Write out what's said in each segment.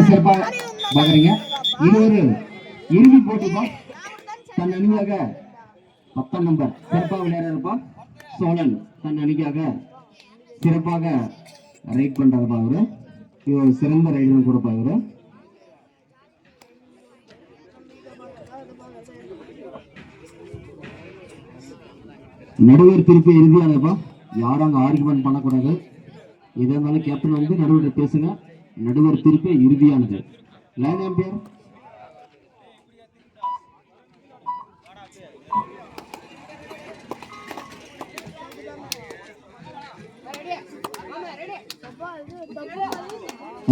சிறப்பாக பாக்குறீங்க. இது ஒரு இறுதி போட்டிப்பா. தன் அணியாக 10 நம்பர் சிறப்பாக விளையாடுறப்பா. சோழன் தன் அணிக்காக சிறப்பாக ரைட் பண்றதுப்பா. அவரு இவர் சிறந்த ரைடரும் கூடப்பா. இவரு நடுவர் திருப்பி இறுதியானப்பா. யாரும் அங்க ஆர்குமெண்ட் பண்ணக்கூடாது. எதா இருந்தாலும் கேப்டன் வந்து நடுவர் பேசுங்க. நடுவர் திருப்பி இறுதியானது. லைன் எம்பையர்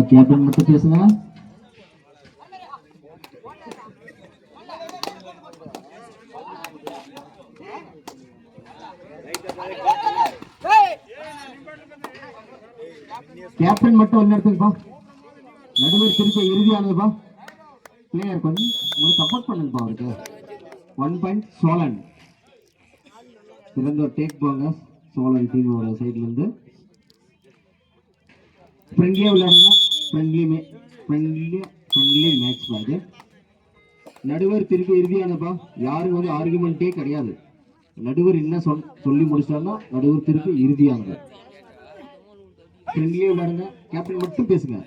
கேப்டன் மட்டும் பேசுங்க. கேப்டன் மட்டும் ஒன்னு எடுத்துப்பா. நடுவர் திருப்பி இறுதியானதுப்பா. பிளேயர் கொஞ்சம் உங்களுக்கு சப்போர்ட் பண்ணுங்கப்பா. அவருக்கு 1 பாயிண்ட் சோழன். சிறந்த ஒரு டேக் போங்க சோழன் டீமோட சைட்ல இருந்து. ஃப்ரெண்ட்லியா விளையாடுங்க. ஃப்ரெண்ட்லி மேட்ச் பாது. நடுவர் திருப்பி இறுதியானப்பா. யாரும் வந்து ஆர்குமெண்டே கிடையாது. நடுவர் என்ன சொல்லி முடிச்சாருன்னா நடுவர் திருப்பி இறுதியானது. ஃப்ரெண்ட்லியா விளையாடுங்க. கேப்டன் மட்டும் பேசுங்க.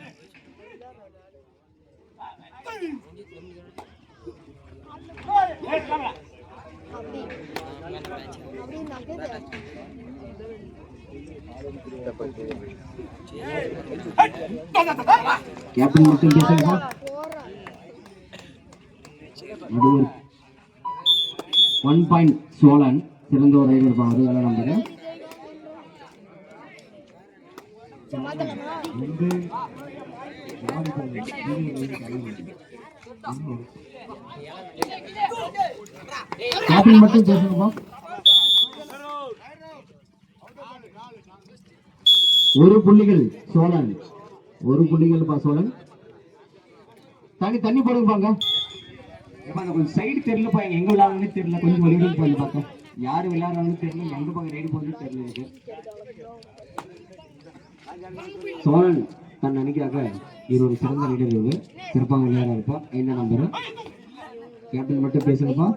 கேப்டன் மட்டும் பேசுங்க. நடுவர் 1 பாயிண்ட் சோழன். சிறந்த ஒரு ரைடர் பாரு. எல்லாம் நம்புறேன். கேப்டன் மட்டும் பேசுங்கப்பா. ஒரு புள்ளிகள் சோழன். ஒரு புள்ளிகள் பா சோழன். தண்ணி போடுங்க. கொஞ்சம் சைடு தெரியலப்பா. எங்க விளையாடுறதுன்னு தெரியல. கொஞ்சம் வெளியிட்டு போய் பார்க்க. யாரு விளையாடுறாங்கன்னு தெரியல. எங்க பக்கம் ரைடு போறது தெரியல எனக்கு. சோழன் தன் அணிக்காக இது ஒரு சிறந்த ரைடர். இது சிறப்பாக விளையாட இருப்பா. என்ன நம்பரு கேப்டன் மட்டும் பேசுங்கப்பா.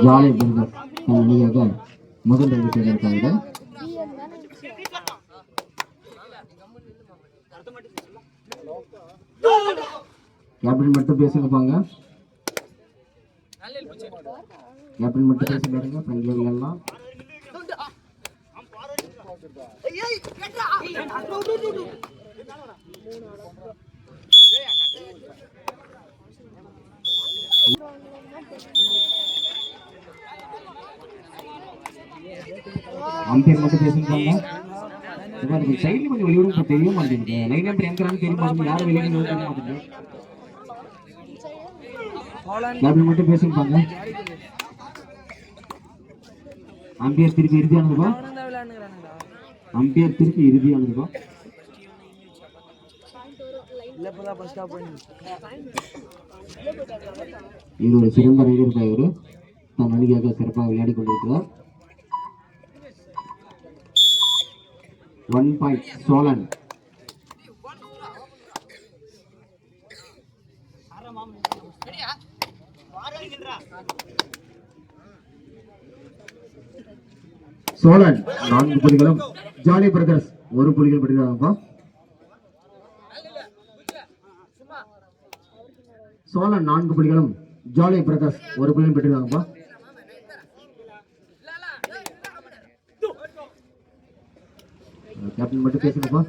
ஜாலி பிரதர் தன் அணியாக முதல் ரைடு செய்திருக்காங்க. கேப்டன் மட்டும் பேசுங்கப்பாங்க. கேப்டன் மட்டும் பேசுங்க. ஃப்ரெண்ட்லியா எல்லாம் அம்பையர் மட்டும் பேசுங்க. சைட்ல கொஞ்சம் வெளியூருக்கு தெரிய மாட்டேங்குது. லைன் நம்பர் எங்கிறான்னு தெரிய மாட்டேங்குது. யாரும் வெளியே தெரிய மாட்டேங்குது. கேப்டன் மட்டும் பேசுங்க. அம்பையர் திருப்பி இறுதியானதுப்பா. அம்பையர் திருப்பி இறுதியானதுப்பா. இது ஒரு சிறந்த ரைடர் இவரு தன் அணிக்காக சிறப்பாக விளையாடி கொண்டிருக்கிறார். 1 பாயிண்ட் சோழன். சோழன் 4 புள்ளிகளும் ஜாலி பிரதர்ஸ் 1 புள்ளிகள் பெற்றிருக்காங்கப்பா. சோழன் 4 புள்ளிகளும் ஜாலி பிரதர்ஸ் 1 புள்ளியும் பெற்றிருக்காங்கப்பா. கேப்டன் மட்டும் பேசுங்கப்பா.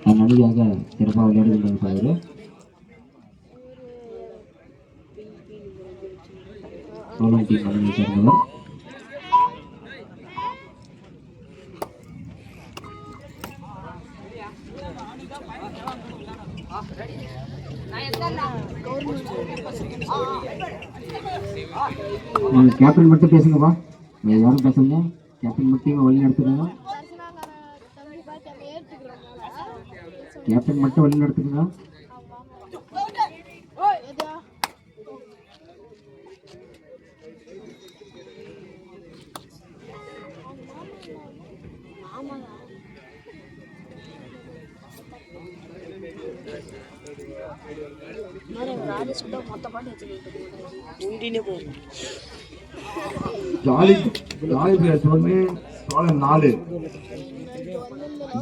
தன் அணியாக சிறப்பாக விளையாடி கொண்டிருப்பவர் சோழன் டீம் அணியை சேர்ந்தவர். கேப்டன் மட்டும் பேசுங்கப்பா, யாரும் பேசுங்க. கேப்டன் மட்டும் வழி நடத்துங்க. கேப்டன் மட்டும் வழி நடத்துங்க.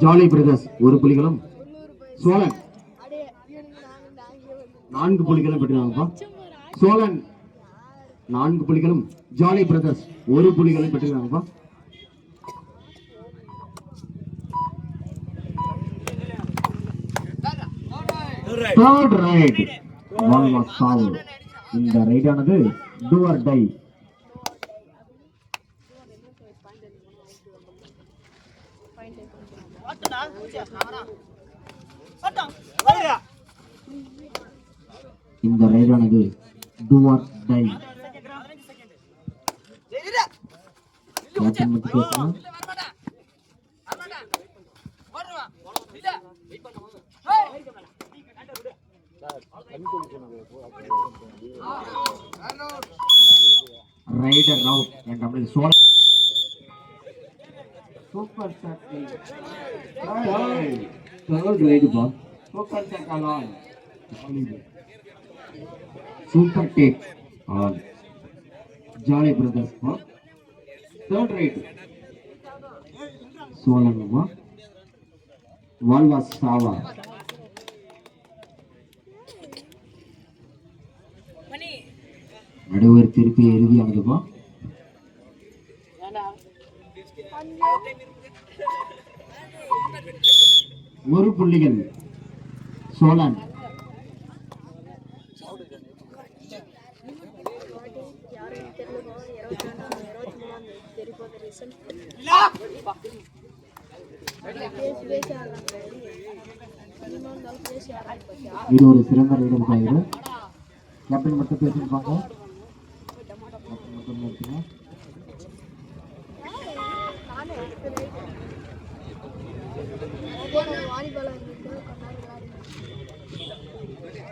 ஜாலி பிரதர்ஸ் 1 புள்ளிகளும் சோழன் 4 புள்ளிகளும் பெற்றிருக்காங்கப்பா. சோழன் 4 புள்ளிகளும் ஜாலி பிரதர்ஸ் 1 புள்ளிகளும் பெற்றிருக்காங்கப்பா. Third right, one was foul. இந்த ரைட் ஆனது do or die. இந்த ரைட் ஆனது do or die. கேப்டன் மட்டும் பேசுங்க. ரைடர் அவுட் என்ற மாதிரி Chola super circle third raid foul super circle on super tag on Jolly Brothers foul third raid Cholan வால்வாஸ் சாவா நடுவர் திருப்பி இறுதியானதுப்பா. ஒரு புள்ளிகள் சோழன். இது ஒரு சிறந்த ரைடர் பாயிரு. கேப்டன் மட்டும் பேசியிருப்பாங்க.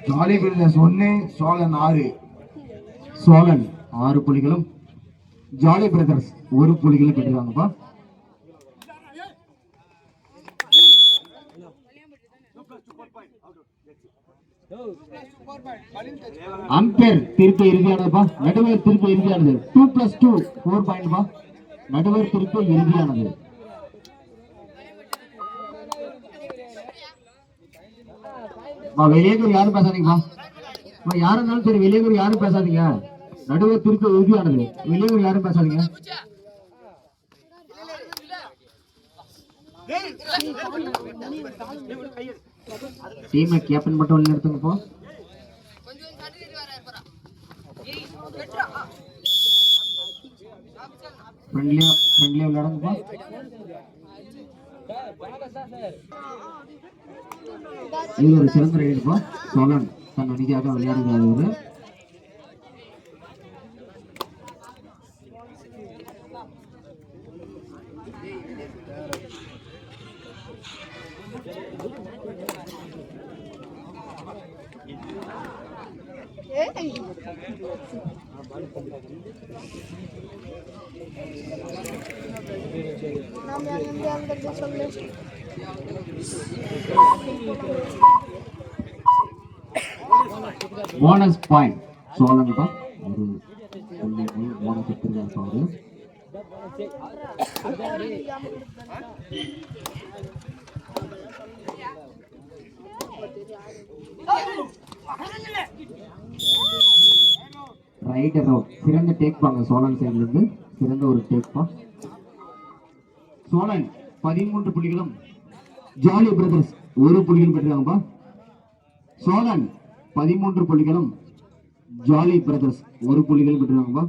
Jolly Brothers 1 Cholan 6. சோழன் 6 புள்ளிகளும் ஜாலி பிரதர்ஸ் 1 புள்ளிகளும் பெற்றிருக்காங்கப்பா. அம்பேர் தீர்ப்பு இறுதியானதுப்பா. நடுவர் தீர்ப்பு இறுதியானது 2+2 4 பாயிண்ட் பா. நடுவர் தீர்ப்பு இறுதியானது. வெளியேக்கூர் யாரும் பேசாதீங்கப்பா. யாரும் இருந்தாலும் சரி வெளியேக்கூர் யாரும் பேசாதீங்க. நடுவர் தீர்ப்பு இறுதியானது. வெளியேக்கூர் யாரும் பேசாதீங்க. டீமை கேப்டன் மட்டும் வழி நடத்துங்கப்பா. ஃப்ரெண்ட்லியா விளையாடுங்கப்பா. இது ஒரு சிறந்த ரைடுப்பா. சோழன் தன் அணிக்காக விளையாடுகிறார். போனஸ் பாயிண்ட் சோழன் தான் ஒரு போனஸ் எடுத்துருக்காரு. Raider out. சிறந்த டேக் பாங்க சோழன் சைட்ல இருந்து. சிறந்த ஒரு டேக் பா. சோழன் 13 புள்ளிகளும் ஜாலி பிரதர்ஸ் 1 புள்ளிகள் பெற்றிருக்காங்கப்பா. சோழன் 13 புள்ளிகளும் ஜாலி பிரதர்ஸ் 1 புள்ளிகள் பெற்றிருக்காங்கப்பா.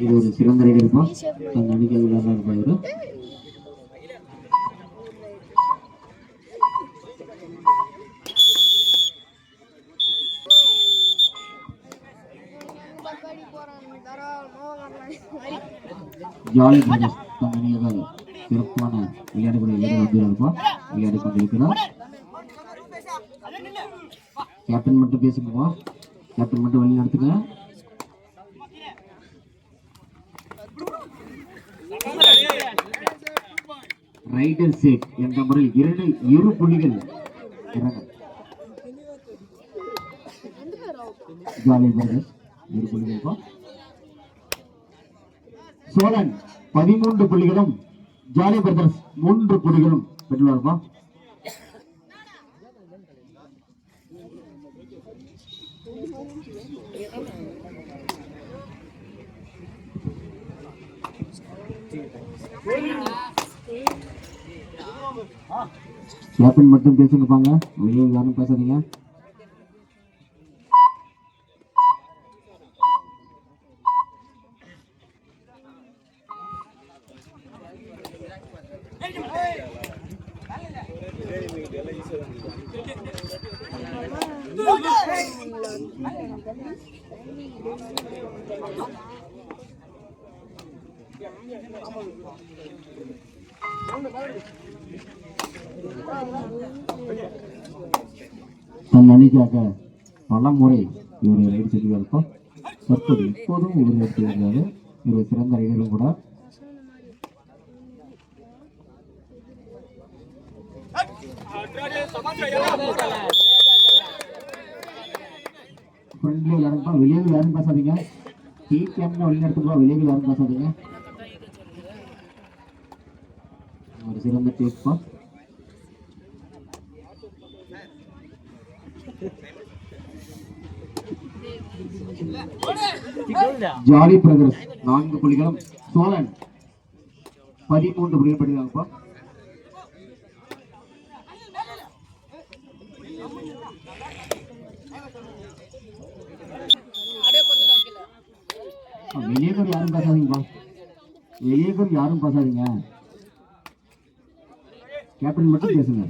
இது ஒரு சிறந்த ரைடர் இருப்பான். தன் அணிக்கு இருப்பாரு. ஜாலி பிரதர்ஸ் தன் அணியாக சிறப்பான விளையாடக்கூடிய வீரர் இருப்பான். விளையாடி கொண்டிருக்கிறார். கேப்டன் மட்டும் பேசுங்கப்பா. கேப்டன் மட்டும் வழி நடத்துங்க. ரைடர் சேக் என்ற முறையில் 2 புள்ளிகள். ஜாலி பிரதர்ஸ் 2 புள்ளிகள். சோழன் 13 புள்ளிகளும் ஜாலி பிரதர்ஸ் 3 புள்ளிகளும் பெற்றுள்ளார்ப்பா. கேப்டன் மட்டும் பேசுங்க பாங்க. வெளியே யாரும் பேசாதீங்க. தன் அணிக்காக பல முறை இவர் ரைடு செய்திருப்பார். தற்போது இப்போதும் இவர் எடுத்திருக்கிறாரு. இவர் சிறந்த ரைடரும் கூட. வெளியே யாரும் பேசாதீங்க. வெளியே யாரும் பேசாதீங்க. ஒரு சிறந்த டேக் பாஸ். ஜாலி பிரதர்ஸ் 4 புள்ளிகளும் சோழன் 13 புள்ளிகள் பெற்றிருக்காங்கப்பா. வெளியேக்கர் யாரும் பேசாதீங்கப்பா. வெளியேக்கர் யாரும் பேசாதீங்க. கேப்டன் மட்டும் பேசுங்க.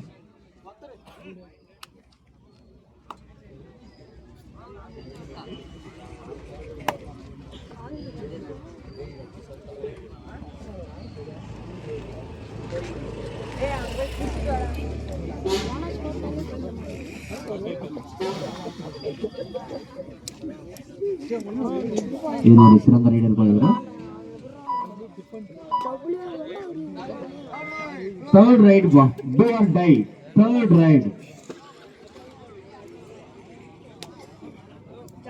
இவருடைய சிறந்த ரைடர் போகிறார். Third ride பா. Do or die. Third ride.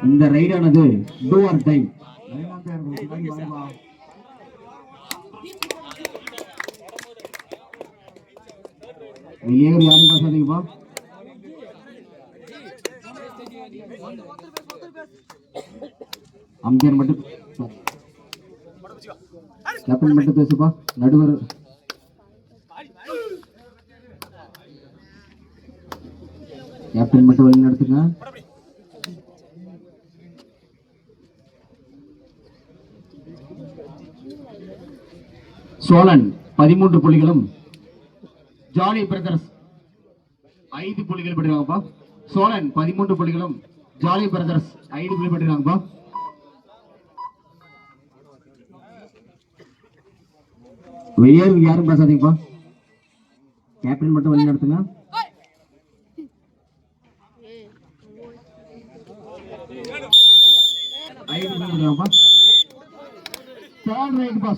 இந்த ரைடானது do or die. வெளியே யாரும் பேசாதீங்கப்பா. அம்பையர் மட்டும் கேப்டன் மட்டும் பேசுப்பா. நடுவர் கேப்டன் மட்டும் வழி நடத்துங்க. சோழன் 13 புள்ளிகளும் ஜாலி பிரதர்ஸ் 5 புள்ளிகள் பெற்றிருக்காங்கப்பா. சோழன் 13 புள்ளிகளும் ஜாலி பிரதர்ஸ் 5 புள்ளிகள் பெற்றிருக்காங்கப்பா. வெளியே யாரும் பேசாதீங்கப்பா. கேப்டன் மட்டும் வழி நடத்துங்க.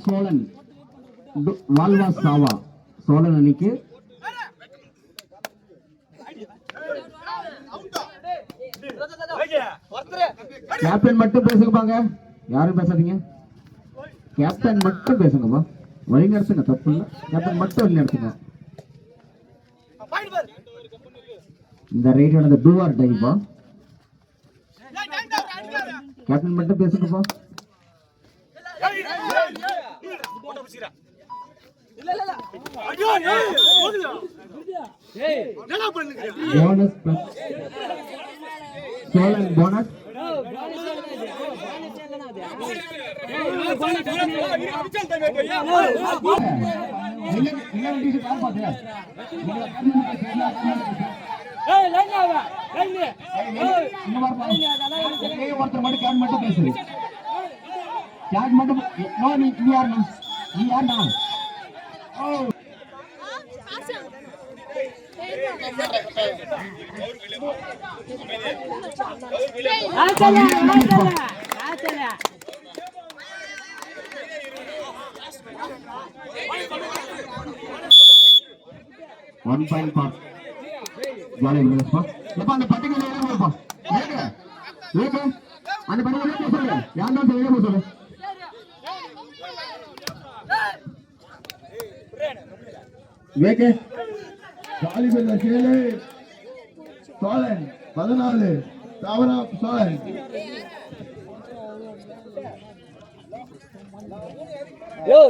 சோழன் வால்வா சாவா சோழன் அணிக்கு கேப்டன் மட்டும் பேசுங்கப்பாங்க. யாரும் பேசாதீங்க. கேப்டன் மட்டும் பேசுங்கப்பா. வழி நடத்துங்க. தப்பு இல்லை. கேப்டன் மட்டும் வழி நடத்துங்க. இந்த ரைடானது டூ ஆர் டைப்பா. கேப்டன் மட்டும் பேசுங்கப்பா. Bonus Cholan bonus. ஒருத்தர் மட்டும் கேட் மட்டும் பேசுது. கேட் மட்டும் நீ யாருண்ணா? One point pass. Jolly minutes pass. Lepas anda patik ni ada apa? Leka, anda patik ni apa sahaja? Yang anda saya apa sahaja? Leka, jolly minutes ni. Solan, 14. Tawara Solan. Yo,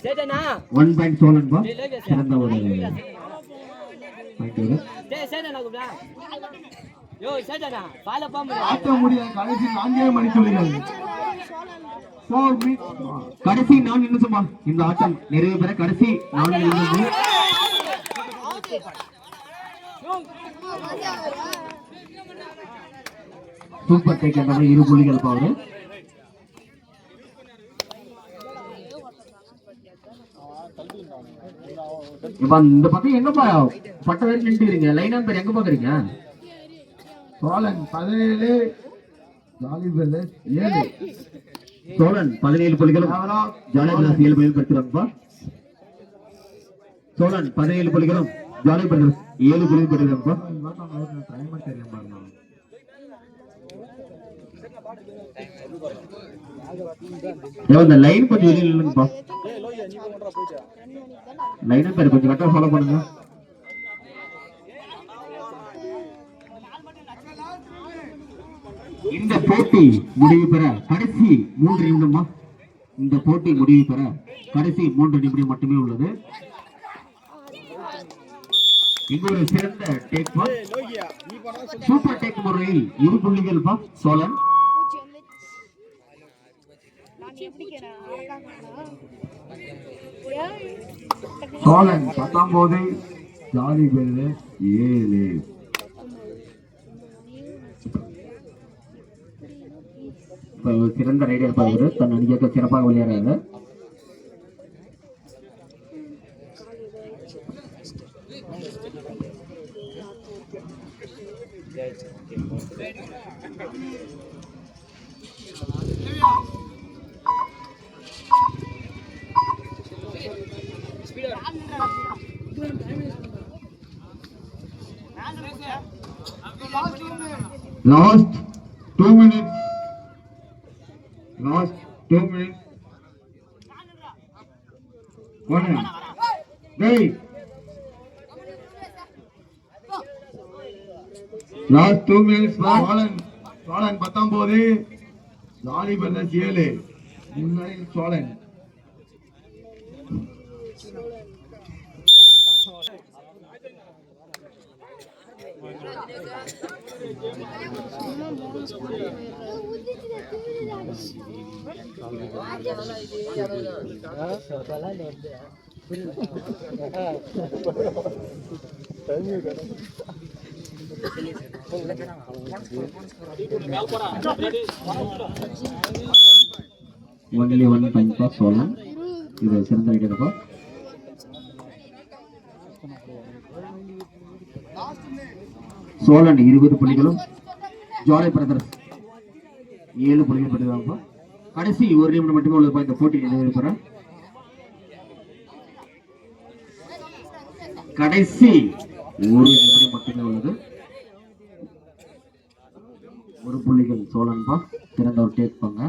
Sedana. 1 point Solan pa. Seranda boleh. Sedana kubla. Yo, Sedana. Follow pam. ஆட்ட முடியாது கடைசி 4 மணித்துளிகள். 4 minutes. கடைசி 4 நிமிஷமா இந்த ஆட்டம் நிறைவு பெற கடைசி 4 நிமிஷம். சூப்பர் டேக் என்ற 2 புள்ளிகள் பாரு. இந்த பக்கம் எங்கப்பா பட்ட வரைக்கும் நின்றுறீங்க? லைனா பேர் எங்க பாக்குறீங்க? Cholan 17, jolly brothers 7. சோழன் 17 புள்ளிகளும் ஜாலி பிரதர்ஸ் 7 புள்ளிகள் பெற்றிருக்காங்கப்பா. சோழன் 17 புள்ளிகளும் ஜாலி பிரதர்ஸ் 7 புள்ளிகள் பெற்றிருக்காங்கப்பா. டைமர் தெரியும் பாருங்க. இந்த லைன் கொஞ்சம் வெளியில இல்லைங்கப்பா. லைனா பேர் கொஞ்சம் கரெக்டா ஃபாலோ பண்ணுங்க. இந்த போட்டி முடிவு பெற கடைசி 3 நிமிடமா? இந்த போட்டி முடிவு பெற கடைசி 3 நிமிடம் மட்டுமே உள்ளது. இங்க ஒரு சிறந்த டேக் பா. சூப்பர் டேக் முறையில் 2 புள்ளிகள் பா சோழன். Cholan 19, jolly brothers 7. சிறந்த ரைடர் பாரு தன் அணியாக சிறப்பாக விளையாடுறாரு. Last 2 minutes. Last 2 minutes. One. Hey. Last 2 minutes. Solan 19, jolly brothers 7. முன்னாடி Cholan. Only 1 point for Solan. இது சிறந்த ஐடியா. சோழன் 20 புள்ளிகளும் ஜாலி பிரதர்ஸ் 7 புள்ளிகள் பெற்றிருக்காங்க. கடைசி 1 நிமிடம் மட்டுமே உள்ளது இந்த போட்டி நிறைவு பெற. கடைசி 1 நிமிடம் மட்டுமே உள்ளது. 1 புள்ளிகள் சோழன் பா. சிறந்த ஒரு டேக் பாங்க.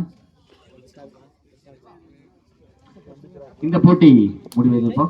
இந்த போட்டி முடிவடைப்பா.